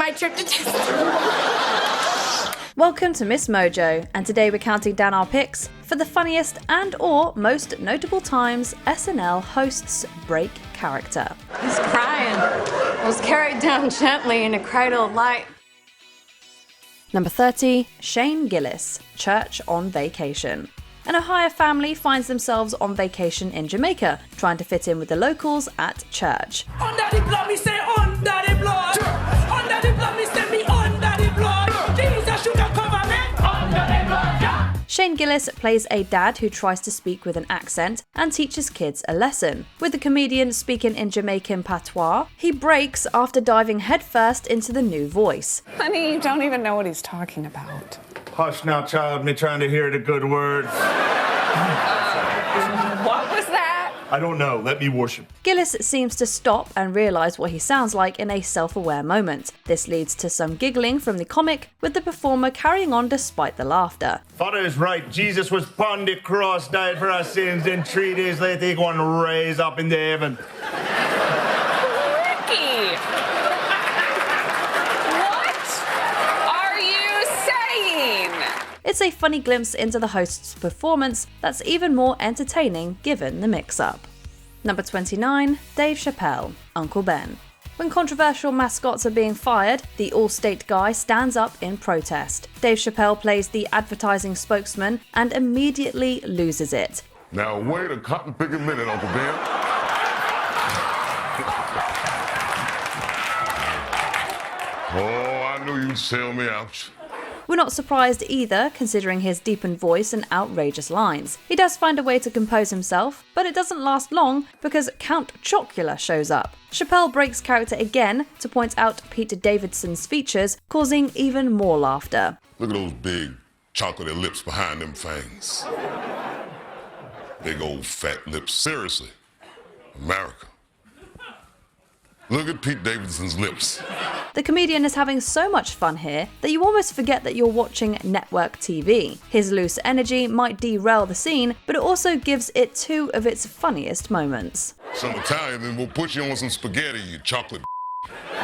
my trip to Disney. Welcome to MsMojo, and today we're counting down our picks for the funniest and or most notable times SNL hosts break character. He's crying. I was carried down gently in a cradle of light. Number 30, Shane Gillis, church on vacation. An Ohio family finds themselves on vacation in Jamaica, trying to fit in with the locals at church. Under the blood, me say under the blood. Under the blood, me say me under the blood. Jesus should have covered me under the blood. Yeah. Shane Gillis plays a dad who tries to speak with an accent and teaches kids a lesson. With the comedian speaking in Jamaican patois, he breaks after diving headfirst into the new voice. Honey, you don't even know what he's talking about. Hush now, child, me trying to hear the good words. What was that? I don't know, let me worship. Gillis seems to stop and realise what he sounds like in a self-aware moment. This leads to some giggling from the comic, with the performer carrying on despite the laughter. Father is right, Jesus was upon the cross, died for our sins, then 3 days later he going to raise up into heaven. Ricky! It's a funny glimpse into the host's performance that's even more entertaining given the mix-up. Number 29, Dave Chappelle, Uncle Ben. When controversial mascots are being fired, the Allstate guy stands up in protest. Dave Chappelle plays the advertising spokesman and immediately loses it. Now wait a cotton-picking minute, Uncle Ben. Oh, I knew you'd sell me out. We're not surprised either, considering his deepened voice and outrageous lines. He does find a way to compose himself, but it doesn't last long because Count Chocula shows up. Chappelle breaks character again to point out Pete Davidson's features, causing even more laughter. Look at those big chocolatey lips behind them fangs. Big old fat lips. Seriously, America. Look at Pete Davidson's lips. The comedian is having so much fun here that you almost forget that you're watching network TV. His loose energy might derail the scene, but it also gives it two of its funniest moments. Some Italian, then we'll put you on some spaghetti, you chocolate. All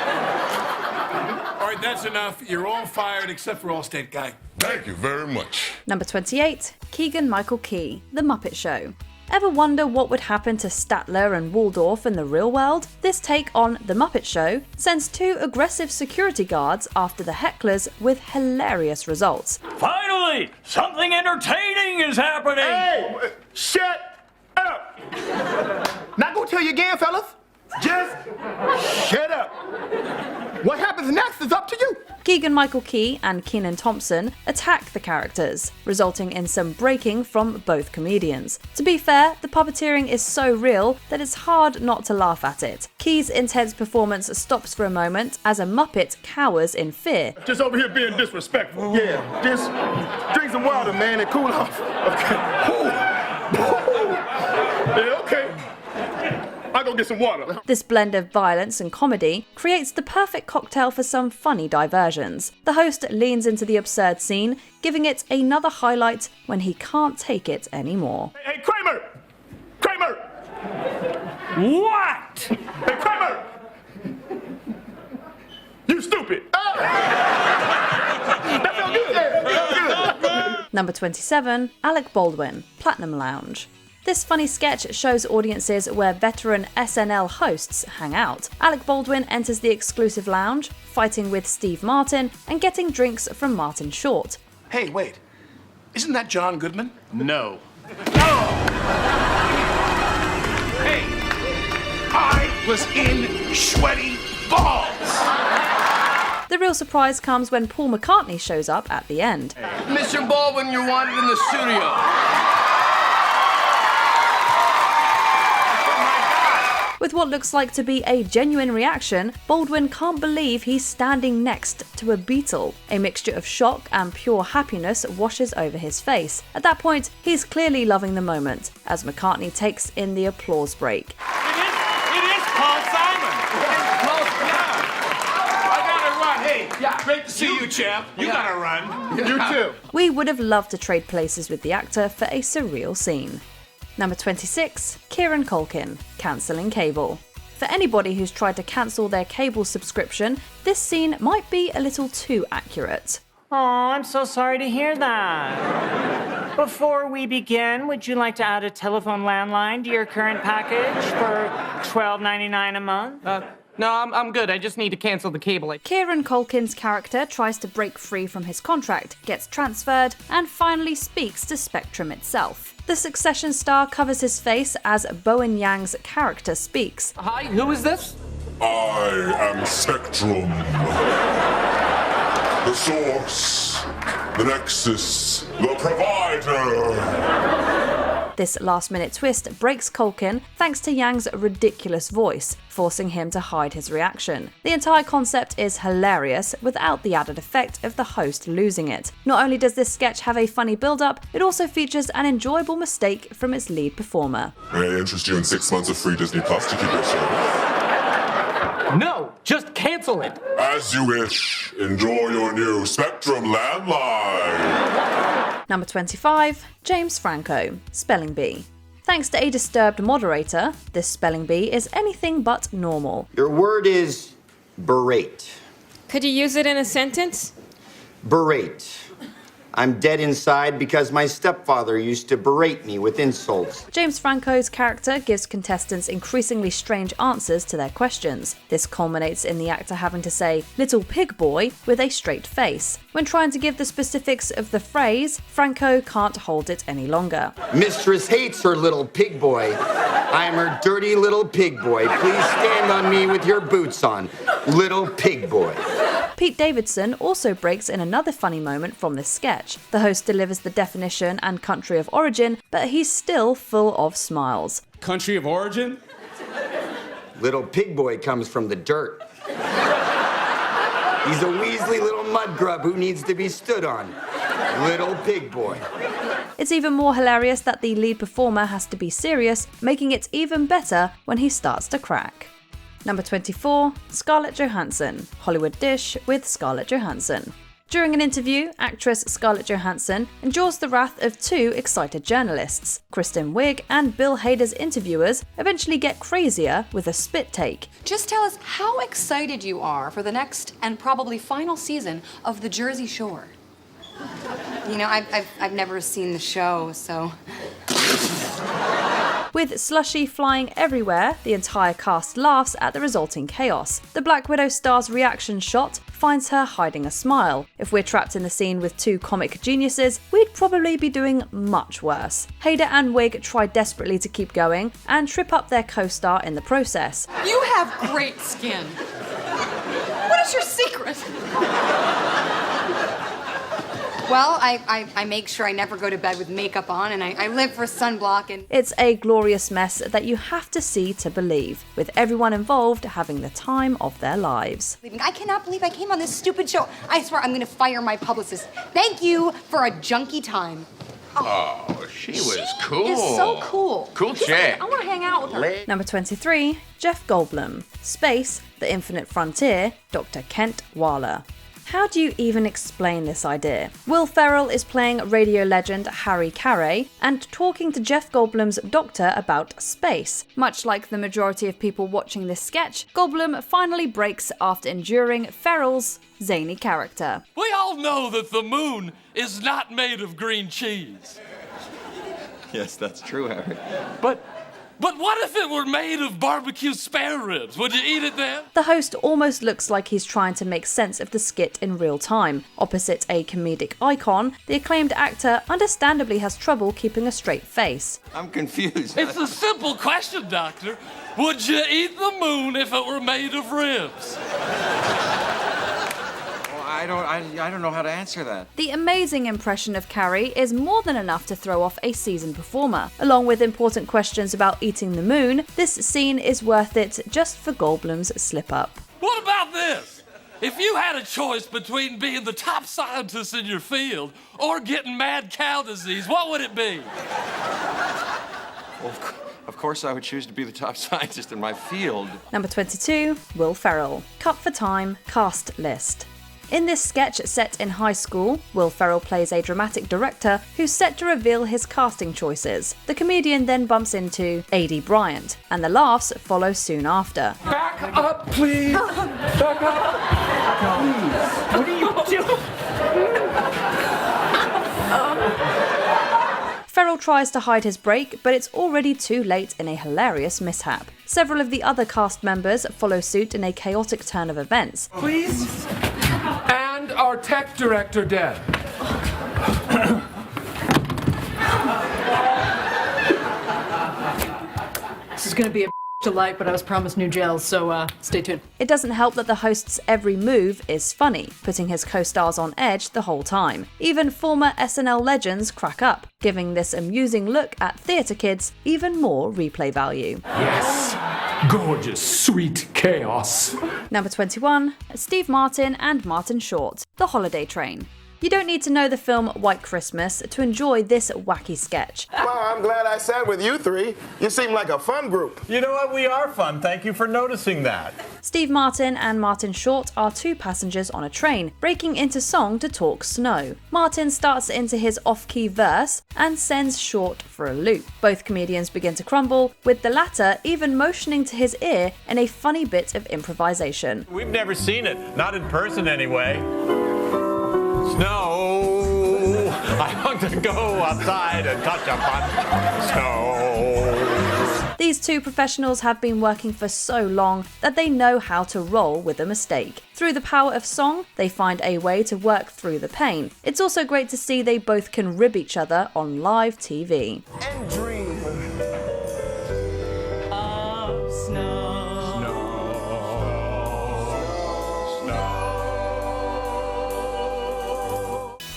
right, that's enough. You're all fired except for Allstate guy. Thank you very much. Number 28, Keegan-Michael Key, The Muppet Show. Ever wonder what would happen to Statler and Waldorf in the real world? This take on The Muppet Show sends two aggressive security guards after the hecklers with hilarious results. Finally, something entertaining is happening. Hey, shut up. Not gonna tell you again, fellas. Just shut up. What happens next is up to you. Keegan-Michael Key and Kenan Thompson attack the characters, resulting in some breaking from both comedians. To be fair, the puppeteering is so real that it's hard not to laugh at it. Key's intense performance stops for a moment as a Muppet cowers in fear. Just over here being disrespectful. Yeah, just drink some water, man, and cool off. Okay. Yeah, okay. I'll go get some water. This blend of violence and comedy creates the perfect cocktail for some funny diversions. The host leans into the absurd scene, giving it another highlight when he can't take it anymore. Hey, Kramer! Kramer! What? Hey, Kramer! You stupid! That felt good. That felt good. Number 27, Alec Baldwin, Platinum Lounge. This funny sketch shows audiences where veteran SNL hosts hang out. Alec Baldwin enters the exclusive lounge, fighting with Steve Martin and getting drinks from Martin Short. Hey, wait. Isn't that John Goodman? No. Hey, I was in Sweaty Balls. The real surprise comes when Paul McCartney shows up at the end. Mr. Baldwin, you're wanted in the studio. With what looks like to be a genuine reaction, Baldwin can't believe he's standing next to a Beatle. A mixture of shock and pure happiness washes over his face. At that point, he's clearly loving the moment, as McCartney takes in the applause break. It is Paul Simon. I gotta run. Hey, great to see you, champ. You gotta run. You too. We would have loved to trade places with the actor for a surreal scene. Number 26, Kieran Culkin, Cancelling Cable. For anybody who's tried to cancel their cable subscription, this scene might be a little too accurate. Oh, I'm so sorry to hear that. Before we begin, would you like to add a telephone landline to your current package for $12.99 a month? No, I'm good. I just need to cancel the cable. Kieran Culkin's character tries to break free from his contract, gets transferred, and finally speaks to Spectrum itself. The Succession star covers his face as Bowen Yang's character speaks. Hi, who is this? I am Spectrum. The source, the nexus, the provider. This last-minute twist breaks Culkin thanks to Yang's ridiculous voice, forcing him to hide his reaction. The entire concept is hilarious without the added effect of the host losing it. Not only does this sketch have a funny build-up, it also features an enjoyable mistake from its lead performer. May I interest you in 6 months of free Disney Plus to keep your service? No, just cancel it. As you wish. Enjoy your new Spectrum landline. Number 25, James Franco, Spelling Bee. Thanks to a disturbed moderator, this spelling bee is anything but normal. Your word is berate. Could you use it in a sentence? Berate. I'm dead inside because my stepfather used to berate me with insults. James Franco's character gives contestants increasingly strange answers to their questions. This culminates in the actor having to say, "little pig boy," with a straight face. When trying to give the specifics of the phrase, Franco can't hold it any longer. Mistress hates her little pig boy. I'm her dirty little pig boy. Please stand on me with your boots on. Little pig boy. Pete Davidson also breaks in another funny moment from this sketch. The host delivers the definition and country of origin, but he's still full of smiles. Country of origin? Little pig boy comes from the dirt. He's a weaselly little mud grub who needs to be stood on. Little pig boy. It's even more hilarious that the lead performer has to be serious, making it even better when he starts to crack. Number 24, Scarlett Johansson, Hollywood Dish with Scarlett Johansson. During an interview, actress Scarlett Johansson endures the wrath of two excited journalists. Kristen Wiig and Bill Hader's interviewers eventually get crazier with a spit take. Just tell us how excited you are for the next and probably final season of The Jersey Shore. You know, I've never seen the show, so... With slushy flying everywhere, the entire cast laughs at the resulting chaos. The Black Widow star's reaction shot finds her hiding a smile. If we're trapped in the scene with two comic geniuses, we'd probably be doing much worse. Hader and Wiig try desperately to keep going and trip up their co-star in the process. You have great skin. What is your secret? Well, I make sure I never go to bed with makeup on, and I live for sunblock and... It's a glorious mess that you have to see to believe, with everyone involved having the time of their lives. I cannot believe I came on this stupid show. I swear I'm gonna fire my publicist. Thank you for a junky time. Oh, she was cool. She is so cool. Cool chick. I wanna hang out with her. Number 23, Jeff Goldblum, Space, The Infinite Frontier, Dr. Kent Waller. How do you even explain this idea? Will Ferrell is playing radio legend Harry Carey and talking to Jeff Goldblum's doctor about space. Much like the majority of people watching this sketch, Goldblum finally breaks after enduring Ferrell's zany character. We all know that the moon is not made of green cheese. Yes, that's true, Harry. But what if it were made of barbecue spare ribs? Would you eat it then? The host almost looks like he's trying to make sense of the skit in real time. Opposite a comedic icon, the acclaimed actor understandably has trouble keeping a straight face. I'm confused. It's a simple question, Doctor. Would you eat the moon if it were made of ribs? I don't know how to answer that. The amazing impression of Carey is more than enough to throw off a seasoned performer. Along with important questions about eating the moon, this scene is worth it just for Goldblum's slip-up. What about this? If you had a choice between being the top scientist in your field or getting mad cow disease, what would it be? Well, of course I would choose to be the top scientist in my field. Number 22, Will Ferrell, Cut for Time, Cast List. In this sketch set in high school, Will Ferrell plays a dramatic director who's set to reveal his casting choices. The comedian then bumps into A.D. Bryant, and the laughs follow soon after. Back up, please. Back up. Please. What are you doing? Ferrell tries to hide his break, but it's already too late in a hilarious mishap. Several of the other cast members follow suit in a chaotic turn of events. Please. And our tech director dead. This is gonna be a delight, but I was promised new gels, so stay tuned. It doesn't help that the host's every move is funny, putting his co-stars on edge the whole time. Even former SNL legends crack up, giving this amusing look at theatre kids even more replay value. Yes. Gorgeous, sweet chaos. Number 21, Steve Martin and Martin Short, The Holiday Train. You don't need to know the film White Christmas to enjoy this wacky sketch. Well, I'm glad I sat with you three. You seem like a fun group. You know what? We are fun. Thank you for noticing that. Steve Martin and Martin Short are two passengers on a train, breaking into song to talk snow. Martin starts into his off-key verse and sends Short for a loop. Both comedians begin to crumble, with the latter even motioning to his ear in a funny bit of improvisation. We've never seen it. Not in person, anyway. Snow. I want to go outside and touch upon snow. These two professionals have been working for so long that they know how to roll with a mistake. Through the power of song, they find a way to work through the pain. It's also great to see they both can rib each other on live TV. And dream. Of snow.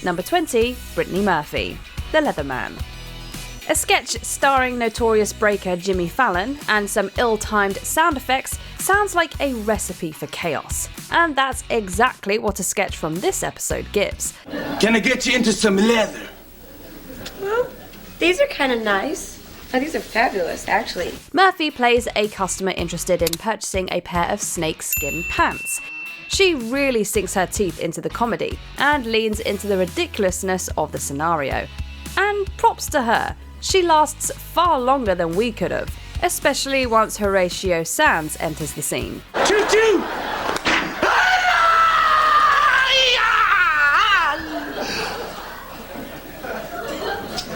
Number 20, Brittany Murphy, The Leatherman. A sketch starring notorious breaker Jimmy Fallon and some ill-timed sound effects sounds like a recipe for chaos. And that's exactly what a sketch from this episode gives. Can I get you into some leather? Well, these are kind of nice. Oh, these are fabulous, actually. Murphy plays a customer interested in purchasing a pair of snakeskin pants. She really sinks her teeth into the comedy and leans into the ridiculousness of the scenario. And props to her, she lasts far longer than we could have, especially once Horatio Sands enters the scene. Choo-choo!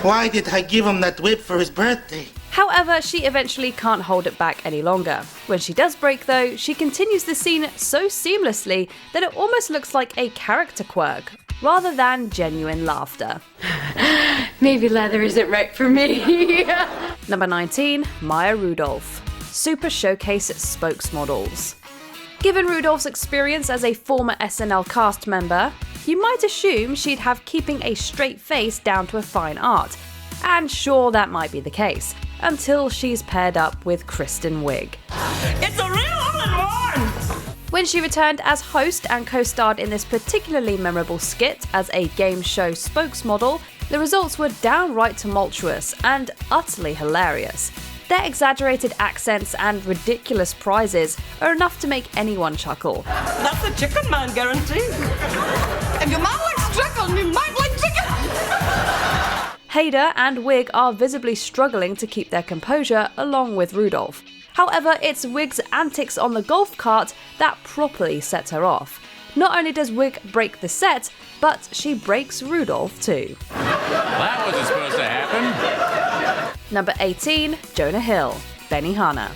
Why did I give him that whip for his birthday? However, she eventually can't hold it back any longer. When she does break though, she continues the scene so seamlessly that it almost looks like a character quirk, rather than genuine laughter. Maybe leather isn't right for me. Number 19, Maya Rudolph, Super Showcase Spokesmodels. Given Rudolph's experience as a former SNL cast member, you might assume she'd have keeping a straight face down to a fine art. And sure, that might be the case, until she's paired up with Kristen Wiig. It's a real all-in-one! When she returned as host and co-starred in this particularly memorable skit as a game show spokesmodel, the results were downright tumultuous and utterly hilarious. Their exaggerated accents and ridiculous prizes are enough to make anyone chuckle. That's a chicken man guarantee. If your mom likes chicken, you might like chicken! Hader and Wiig are visibly struggling to keep their composure along with Rudolph. However, it's Wiig's antics on the golf cart that properly set her off. Not only does Wiig break the set, but she breaks Rudolph too. That wasn't supposed to happen. Number 18, Jonah Hill, Benihana.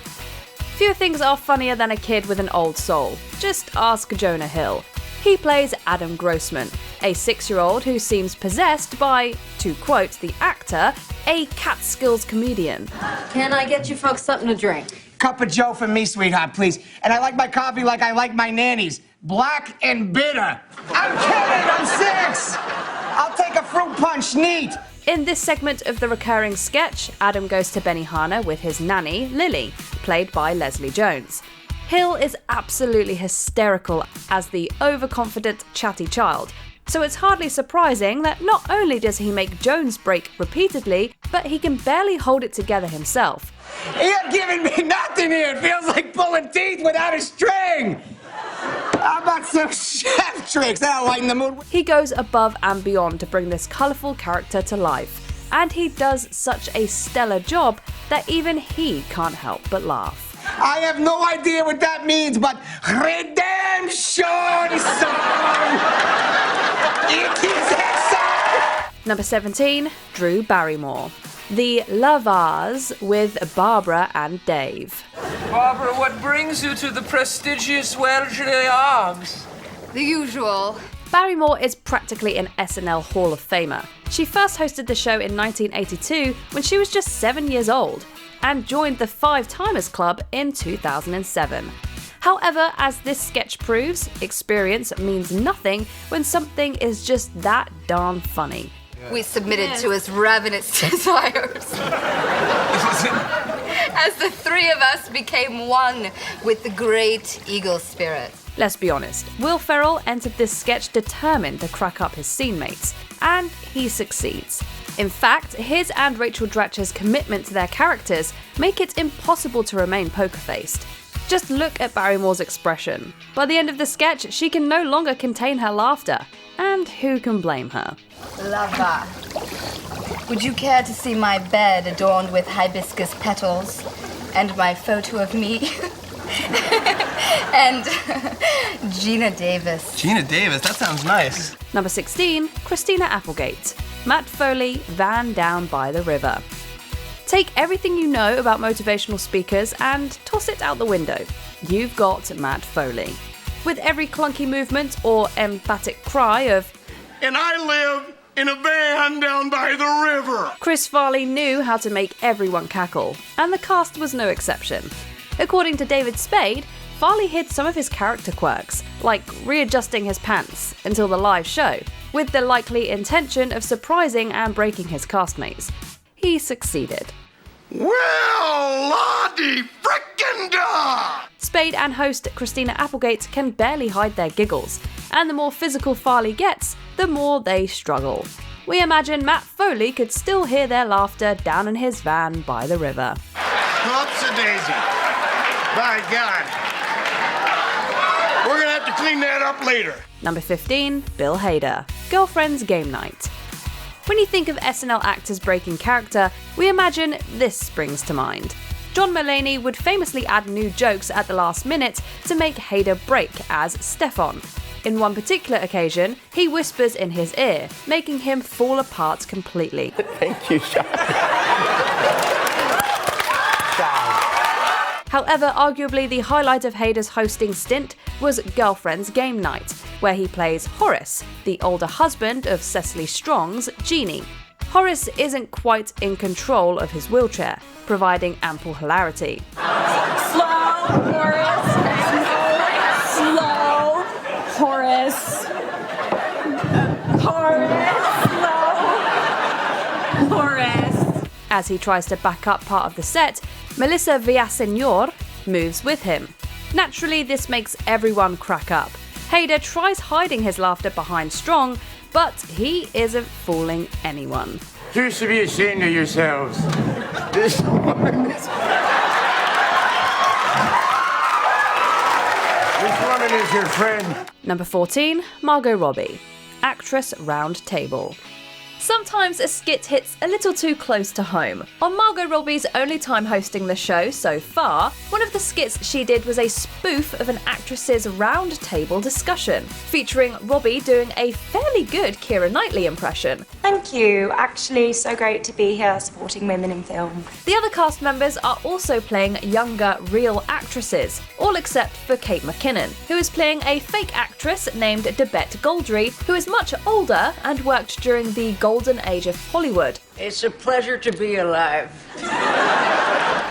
Few things are funnier than a kid with an old soul. Just ask Jonah Hill. He plays Adam Grossman, a 6-year-old who seems possessed by, to quote the actor, a Catskills comedian. Can I get you folks something to drink? Cup of Joe for me, sweetheart, please. And I like my coffee like I like my nannies. Black and bitter. I'm kidding, I'm 6! I'll take a fruit punch, neat. In this segment of the recurring sketch, Adam goes to Benihana with his nanny, Lily, played by Leslie Jones. Hill is absolutely hysterical as the overconfident, chatty child, so it's hardly surprising that not only does he make Jones break repeatedly, but he can barely hold it together himself. You're giving me nothing here. It feels like pulling teeth without a string. How about got some chef tricks that'll lighten the mood. He goes above and beyond to bring this colourful character to life, and he does such a stellar job that even he can't help but laugh. I have no idea what that means, but redemption song! It is excellent! Number 17, Drew Barrymore. The love-ahs with Barbara and Dave. Barbara, what brings you to the prestigious Wellesley Arms? The usual. Barrymore is practically an SNL Hall of Famer. She first hosted the show in 1982 when she was just 7 years old, and joined the Five Timers Club in 2007. However, as this sketch proves, experience means nothing when something is just that darn funny. We submitted to his ravenous desires. As the three of us became one with the great eagle spirit. Let's be honest, Will Ferrell entered this sketch determined to crack up his scene mates, and he succeeds. In fact, his and Rachel Dratch's commitment to their characters make it impossible to remain poker-faced. Just look at Barrymore's expression. By the end of the sketch, she can no longer contain her laughter, and who can blame her? Lava. Would you care to see my bed adorned with hibiscus petals and my photo of me? And Gina Davis. Gina Davis, that sounds nice. Number 16, Christina Applegate. Matt Foley, Van Down by the River. Take everything you know about motivational speakers and toss it out the window. You've got Matt Foley. With every clunky movement or emphatic cry of, "And I live in a van down by the river," Chris Farley knew how to make everyone cackle, and the cast was no exception. According to David Spade, Farley hid some of his character quirks, like readjusting his pants until the live show, with the likely intention of surprising and breaking his castmates. He succeeded. Well, Lottie frickin' da! Spade and host Christina Applegate can barely hide their giggles, and the more physical Farley gets, the more they struggle. We imagine Matt Foley could still hear their laughter down in his van by the river. Oops-a-daisy. By God. We're gonna have to clean that up later. Number 15, Bill Hader. Girlfriend's Game Night. When you think of SNL actors breaking character, we imagine this springs to mind. John Mulaney would famously add new jokes at the last minute to make Hader break as Stefan. In one particular occasion, he whispers in his ear, making him fall apart completely. Thank you, Sean. However, arguably the highlight of Hader's hosting stint was Girlfriend's Game Night, where he plays Horace, the older husband of Cecily Strong's Jeannie. Horace isn't quite in control of his wheelchair, providing ample hilarity. Slow, Horace. Slow, Horace. Horace. Slow, Horace. As he tries to back up part of the set, Melissa Villaseñor moves with him. Naturally, this makes everyone crack up. Hader tries hiding his laughter behind Strong, but he isn't fooling anyone. You should be ashamed of yourselves. This one. Which woman is your friend? Number 14, Margot Robbie. Actress Round Table. Sometimes a skit hits a little too close to home. On Margot Robbie's only time hosting the show so far, one of the skits she did was a spoof of an actress's round table discussion, featuring Robbie doing a fairly good Keira Knightley impression. Thank you. Actually, so great to be here supporting women in film. The other cast members are also playing younger, real actresses, all except for Kate McKinnon, who is playing a fake actress named Debette Goldry, who is much older and worked during the golden age of Hollywood. It's a pleasure to be alive.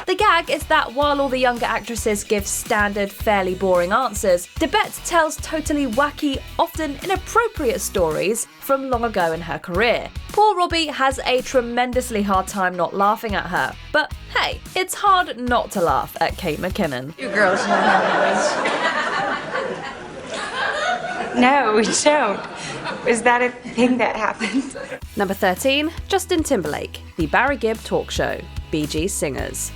The gag is that while all the younger actresses give standard, fairly boring answers, Debette tells totally wacky, often inappropriate stories from long ago in her career. Poor Robbie has a tremendously hard time not laughing at her, but hey, it's hard not to laugh at Kate McKinnon. You girls know how it is. No, we don't. Is that a thing that happened? Number 13, Justin Timberlake, The Barry Gibb Talk Show, Bee Gees Singers.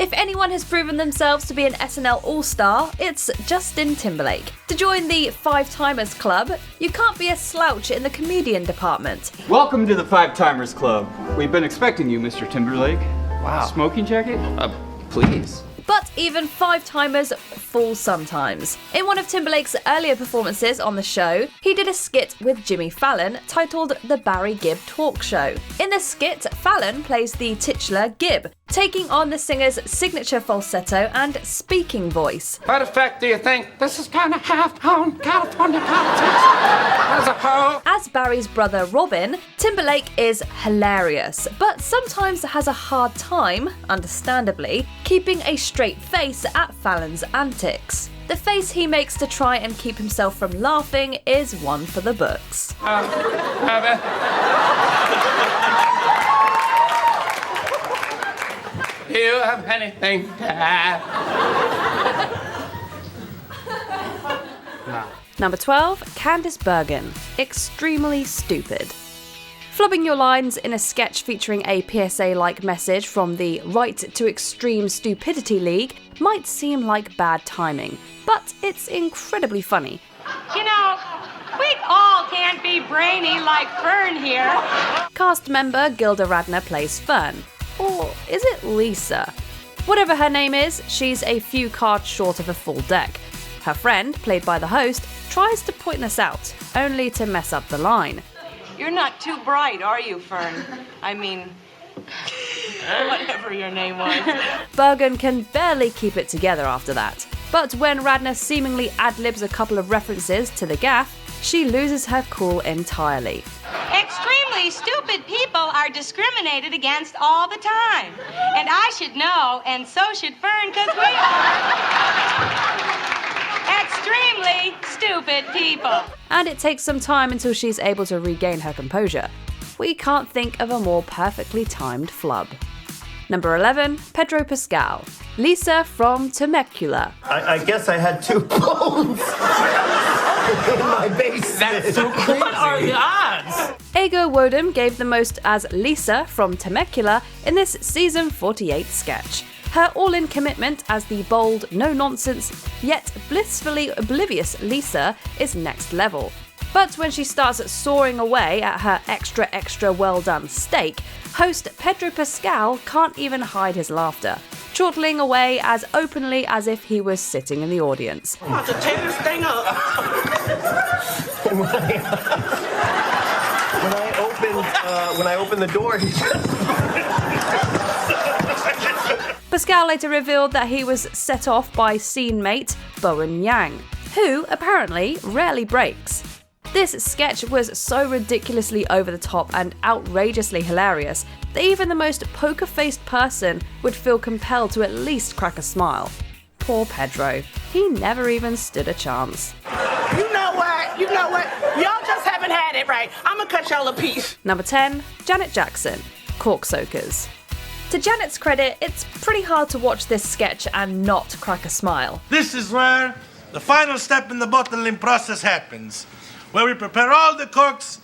If anyone has proven themselves to be an SNL all-star, it's Justin Timberlake. To join the Five Timers Club, you can't be a slouch in the comedian department. Welcome to the Five Timers Club. We've been expecting you, Mr. Timberlake. Wow. Smoking jacket? Please. But even five-timers fall sometimes. In one of Timberlake's earlier performances on the show, he did a skit with Jimmy Fallon titled The Barry Gibb Talk Show. In the skit, Fallon plays the titular Gibb, taking on the singer's signature falsetto and speaking voice. What effect do you think this is gonna have on California politics as a whole? As Barry's brother Robin, Timberlake is hilarious, but sometimes has a hard time, understandably, keeping a straight face at Fallon's antics. The face he makes to try and keep himself from laughing is one for the books. Do you have anything to add? Number 12, Candice Bergen. Extremely stupid. Flubbing your lines in a sketch featuring a PSA-like message from the Right to Extreme Stupidity League might seem like bad timing, but it's incredibly funny. You know, we all can't be brainy like Fern here. Cast member Gilda Radner plays Fern. Or is it Lisa? Whatever her name is, she's a few cards short of a full deck. Her friend, played by the host, tries to point this out, only to mess up the line. You're not too bright, are you, Fern? I mean, whatever your name was. Bergen can barely keep it together after that. But when Radner seemingly ad-libs a couple of references to the gaffe, she loses her cool entirely. Extremely stupid people are discriminated against all the time. And I should know, and so should Fern, because we are extremely stupid people. And it takes some time until she's able to regain her composure. We can't think of a more perfectly timed flub. Number 11, Pedro Pascal. Lisa from Temecula. I guess I had 2 bones in my basement. That's so crazy. What are the odds? Ego Wodum gave the most as Lisa from Temecula in this season 48 sketch. Her all-in commitment as the bold, no-nonsense, yet blissfully oblivious Lisa is next level. But when she starts soaring away at her extra well-done steak, host Pedro Pascal can't even hide his laughter, chortling away as openly as if he was sitting in the audience. I'm about to tear this thing up. When I opened the door, he Pascal later revealed that he was set off by scene mate Bowen Yang, who apparently rarely breaks. This sketch was so ridiculously over the top and outrageously hilarious that even the most poker-faced person would feel compelled to at least crack a smile. Poor Pedro. He never even stood a chance. You know what? Y'all just haven't had it right. I'm gonna cut y'all a piece. Number 10, Janet Jackson, Cork Soakers. To Janet's credit, it's pretty hard to watch this sketch and not crack a smile. This is where the final step in the bottling process happens, where we prepare all the corks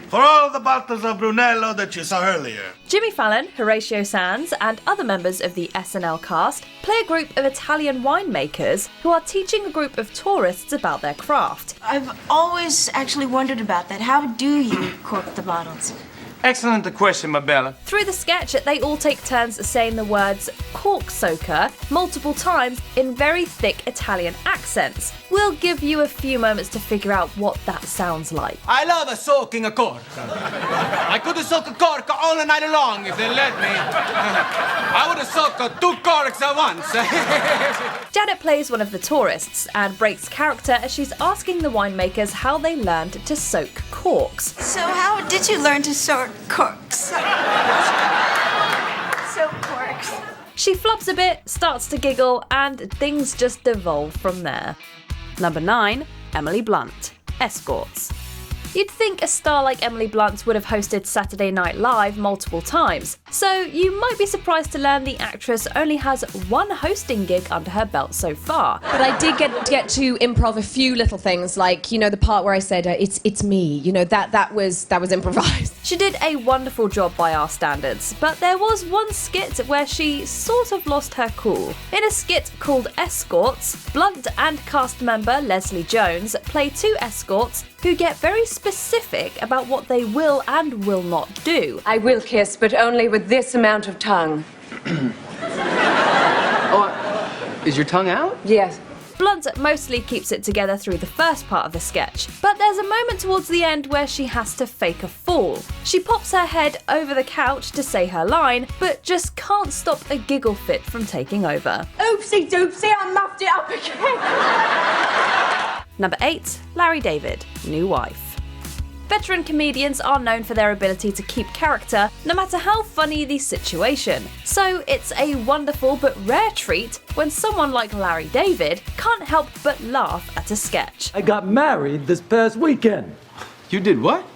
for all the bottles of Brunello that you saw earlier. Jimmy Fallon, Horatio Sanz, and other members of the SNL cast play a group of Italian winemakers who are teaching a group of tourists about their craft. I've always actually wondered about that. How do you cork the bottles? Excellent question, my bella. Through the sketch, they all take turns saying the words cork soaker multiple times in very thick Italian accents. We'll give you a few moments to figure out what that sounds like. I love soaking a cork. I could soak a cork all night long if they let me. I would have soaked 2 corks at once. Janet plays one of the tourists and breaks character as she's asking the winemakers how they learned to soak corks. So how did you learn to soak corks? Soak corks. She flops a bit, starts to giggle, and things just devolve from there. Number 9, Emily Blunt, Escorts. You'd think a star like Emily Blunt would have hosted Saturday Night Live multiple times, so you might be surprised to learn the actress only has one hosting gig under her belt so far. But I did get to improv a few little things, like, you know, the part where I said, it's me, you know, that was improvised. She did a wonderful job by our standards, but there was one skit where she sort of lost her cool. In a skit called Escorts, Blunt and cast member Leslie Jones play two escorts who get very specific about what they will and will not do. I will kiss, but only with this amount of tongue. Oh, is your tongue out? Yes. Blunt mostly keeps it together through the first part of the sketch, but there's a moment towards the end where she has to fake a fall. She pops her head over the couch to say her line, but just can't stop a giggle fit from taking over. Oopsie doopsie, I muffed it up again. Number 8, Larry David, new wife. Veteran comedians are known for their ability to keep character, no matter how funny the situation. So it's a wonderful but rare treat when someone like Larry David can't help but laugh at a sketch. I got married this past weekend. You did what?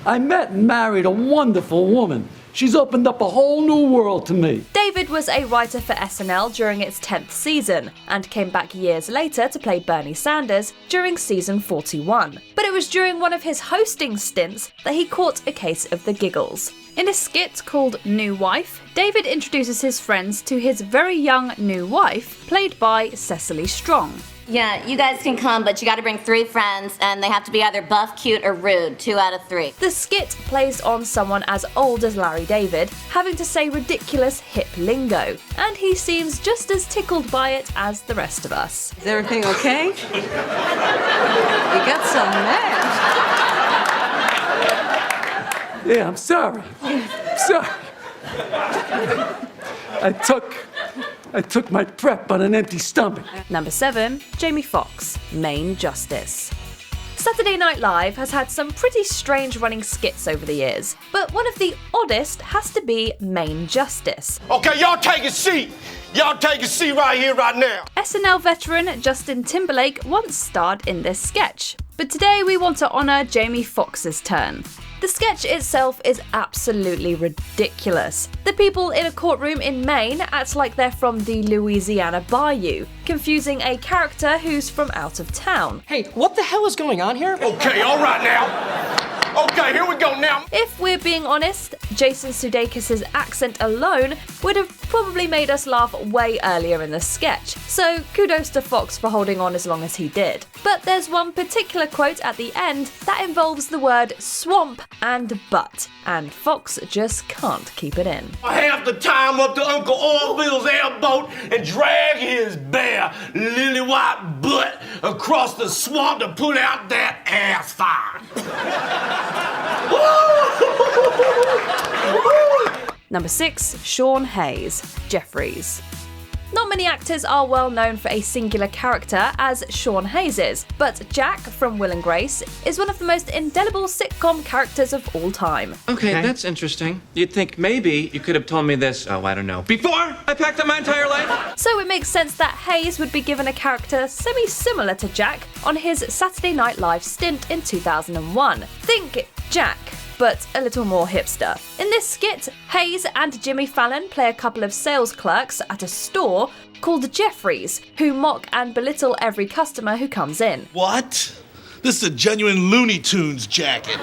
I met and married a wonderful woman. She's opened up a whole new world to me. David was a writer for SNL during its 10th season, and came back years later to play Bernie Sanders during season 41. But it was during one of his hosting stints that he caught a case of the giggles. In a skit called New Wife, David introduces his friends to his very young new wife, played by Cecily Strong. Yeah, you guys can come, but you gotta bring 3 friends, and they have to be either buff, cute, or rude. 2 out of 3. The skit plays on someone as old as Larry David, having to say ridiculous hip lingo, and he seems just as tickled by it as the rest of us. Is everything okay? You got so mad. Yeah, I'm sorry. Sorry. I took my prep on an empty stomach. Number 7, Jamie Foxx, Maine Justice. Saturday Night Live has had some pretty strange running skits over the years, but one of the oddest has to be Maine Justice. Okay, y'all take a seat. Y'all take a seat right here, right now. SNL veteran Justin Timberlake once starred in this sketch, but today we want to honour Jamie Foxx's turn. The sketch itself is absolutely ridiculous. The people in a courtroom in Maine act like they're from the Louisiana Bayou, confusing a character who's from out of town. Hey, what the hell is going on here? Okay, all right now. Okay, here we go now. If we're being honest, Jason Sudeikis' accent alone would have probably made us laugh way earlier in the sketch, so kudos to Fox for holding on as long as he did. But there's one particular quote at the end that involves the word swamp and butt, and Fox just can't keep it in. Half the time up to Uncle Orville's airboat and drag his bare, lily white butt across the swamp to put out that ass fire. Number 6, Sean Hayes, Jeffries. Not many actors are well known for a singular character as Sean Hayes is, but Jack from Will and Grace is one of the most indelible sitcom characters of all time. Okay, that's interesting. You'd think maybe you could have told me this, I don't know, before I packed up my entire life? So it makes sense that Hayes would be given a character semi-similar to Jack on his Saturday Night Live stint in 2001. Think Jack, but a little more hipster. In this skit, Hayes and Jimmy Fallon play a couple of sales clerks at a store called Jeffries, who mock and belittle every customer who comes in. What? This is a genuine Looney Tunes jacket.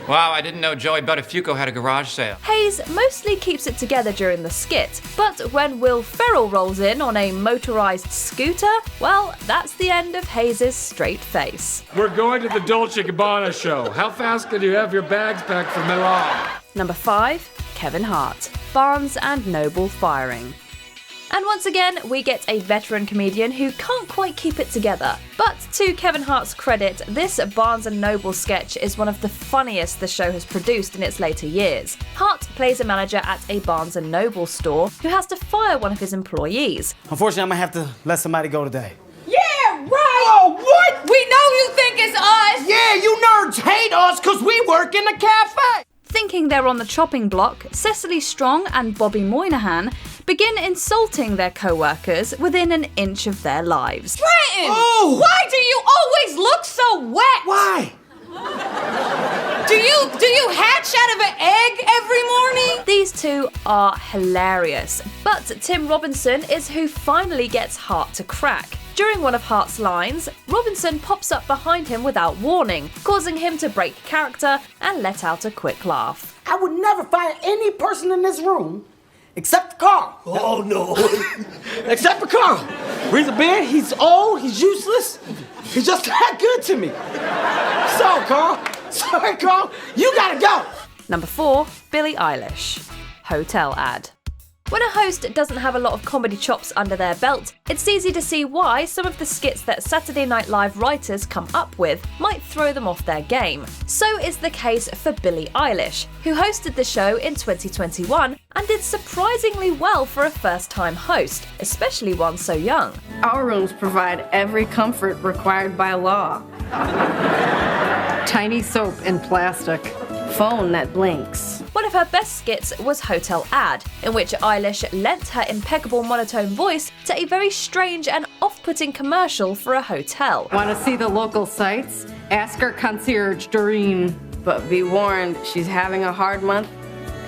Wow, I didn't know Joey Buttafuoco had a garage sale. Hayes mostly keeps it together during the skit, but when Will Ferrell rolls in on a motorized scooter, well, that's the end of Hayes' straight face. We're going to the Dolce & Gabbana show. How fast can you have your bags packed for Milan? Number 5, Kevin Hart, Barnes & Noble firing. And once again, we get a veteran comedian who can't quite keep it together. But to Kevin Hart's credit, this Barnes & Noble sketch is one of the funniest the show has produced in its later years. Hart plays a manager at a Barnes & Noble store who has to fire one of his employees. Unfortunately, I'm gonna have to let somebody go today. Yeah, right! Oh, what? We know you think it's us! Yeah, you nerds hate us because we work in the cafe! Thinking they're on the chopping block, Cecily Strong and Bobby Moynihan begin insulting their co-workers within an inch of their lives. Trenton! Oh! Why do you always look so wet? Why? Do you hatch out of an egg every morning? These two are hilarious, but Tim Robinson is who finally gets Hart to crack. During one of Hart's lines, Robinson pops up behind him without warning, causing him to break character and let out a quick laugh. I would never find any person in this room except Carl. Oh, no. Except for Carl. Reason being, he's old, he's useless. He's just that good to me. Sorry, Carl. Sorry, Carl. You gotta go. Number 4, Billie Eilish. Hotel ad. When a host doesn't have a lot of comedy chops under their belt, it's easy to see why some of the skits that Saturday Night Live writers come up with might throw them off their game. So is the case for Billie Eilish, who hosted the show in 2021 and did surprisingly well for a first-time host, especially one so young. Our rooms provide every comfort required by law. Tiny soap in plastic. Phone that blinks. One of her best skits was Hotel Ad, in which Eilish lent her impeccable monotone voice to a very strange and off-putting commercial for a hotel. Want to see the local sights? Ask our concierge, Doreen. But be warned, she's having a hard month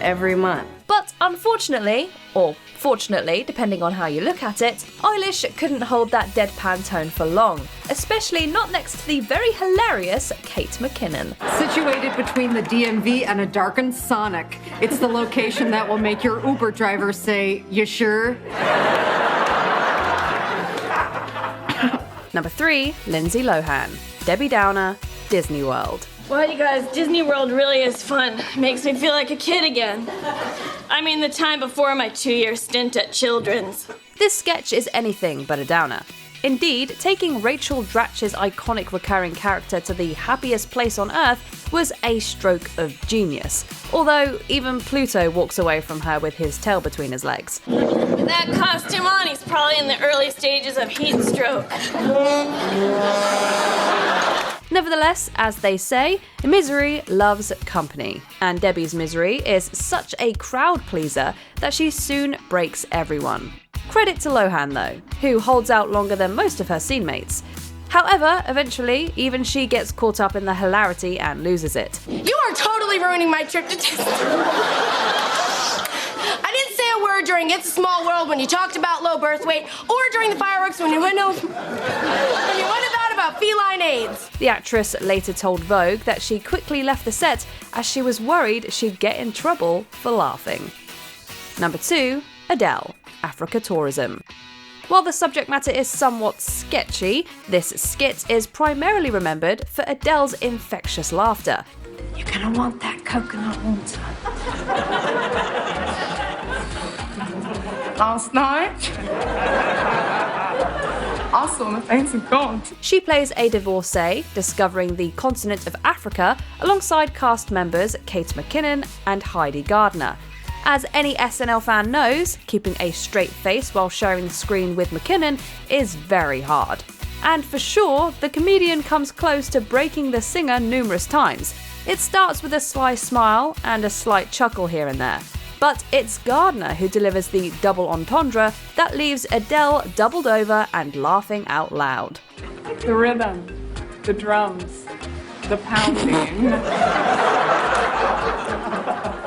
every month. But unfortunately, or fortunately, depending on how you look at it, Eilish couldn't hold that deadpan tone for long, especially not next to the very hilarious Kate McKinnon. Situated between the DMV and a darkened Sonic, it's the location that will make your Uber driver say, "You sure?" Number 3, Lindsay Lohan. Debbie Downer, Disney World. Well, you guys, Disney World really is fun. It makes me feel like a kid again. I mean, the time before my 2-year stint at Children's. This sketch is anything but a downer. Indeed, taking Rachel Dratch's iconic recurring character to the happiest place on Earth was a stroke of genius. Although, even Pluto walks away from her with his tail between his legs. With that costume on, he's probably in the early stages of heat stroke. Nevertheless, as they say, misery loves company, and Debbie's misery is such a crowd pleaser that she soon breaks everyone. Credit to Lohan though, who holds out longer than most of her scene mates. However, eventually, even she gets caught up in the hilarity and loses it. You are totally ruining my trip to Disney. I didn't say a word during It's a Small World when you talked about low birth weight, or during the fireworks when you went about feline AIDS. The actress later told Vogue that she quickly left the set as she was worried she'd get in trouble for laughing. Number 2, Adele, Africa Tourism. While the subject matter is somewhat sketchy, this skit is primarily remembered for Adele's infectious laughter. You're gonna want that coconut water. Last night, I saw the face of God. She plays a divorcee discovering the continent of Africa alongside cast members Kate McKinnon and Heidi Gardner. As any SNL fan knows, keeping a straight face while sharing the screen with McKinnon is very hard. And for sure, the comedian comes close to breaking the singer numerous times. It starts with a sly smile and a slight chuckle here and there. But it's Gardner who delivers the double entendre that leaves Adele doubled over and laughing out loud. The rhythm, the drums, the pounding.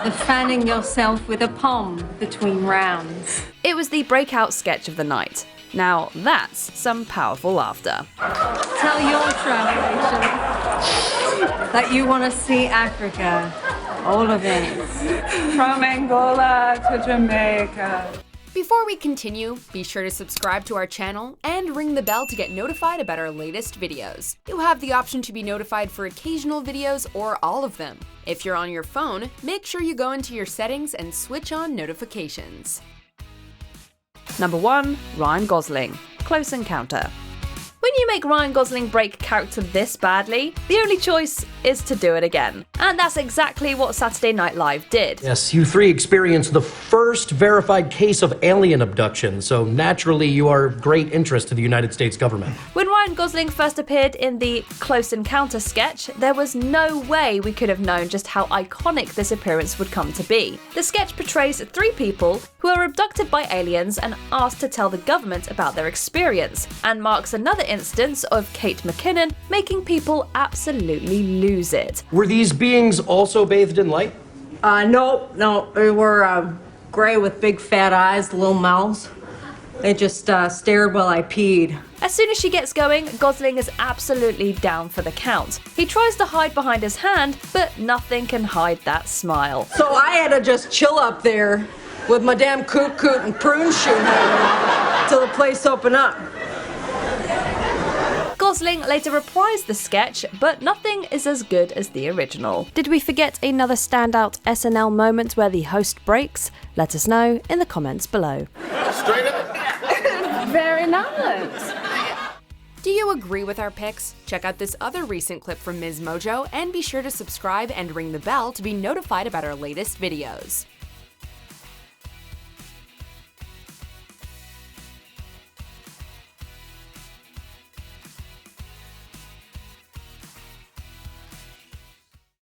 The fanning yourself with a palm between rounds. It was the breakout sketch of the night. Now that's some powerful laughter. Tell your travel agent that you want to see Africa. All of it. From Angola to Jamaica. Before we continue, be sure to subscribe to our channel and ring the bell to get notified about our latest videos. You have the option to be notified for occasional videos or all of them. If you're on your phone, make sure you go into your settings and switch on notifications. Number 1, Ryan Gosling, Close Encounter. When you make Ryan Gosling break character this badly, the only choice is to do it again. And that's exactly what Saturday Night Live did. Yes, you three experienced the first verified case of alien abduction, so naturally you are of great interest to the United States government. When Ryan Gosling first appeared in the Close Encounter sketch, there was no way we could have known just how iconic this appearance would come to be. The sketch portrays 3 people who are abducted by aliens and asked to tell the government about their experience, and marks another instance of Kate McKinnon making people absolutely lose it. Were these beings also bathed in light? No, they were gray with big fat eyes, little mouths. They just stared while I peed. As soon as she gets going, Gosling is absolutely down for the count. He tries to hide behind his hand, but nothing can hide that smile. So I had to just chill up there with my damn coot and prune shoe till the place opened up. Gosling later reprised the sketch, but nothing is as good as the original. Did we forget another standout SNL moment where the host breaks? Let us know in the comments below. Straight up. Very nice. Do you agree with our picks? Check out this other recent clip from MsMojo and be sure to subscribe and ring the bell to be notified about our latest videos.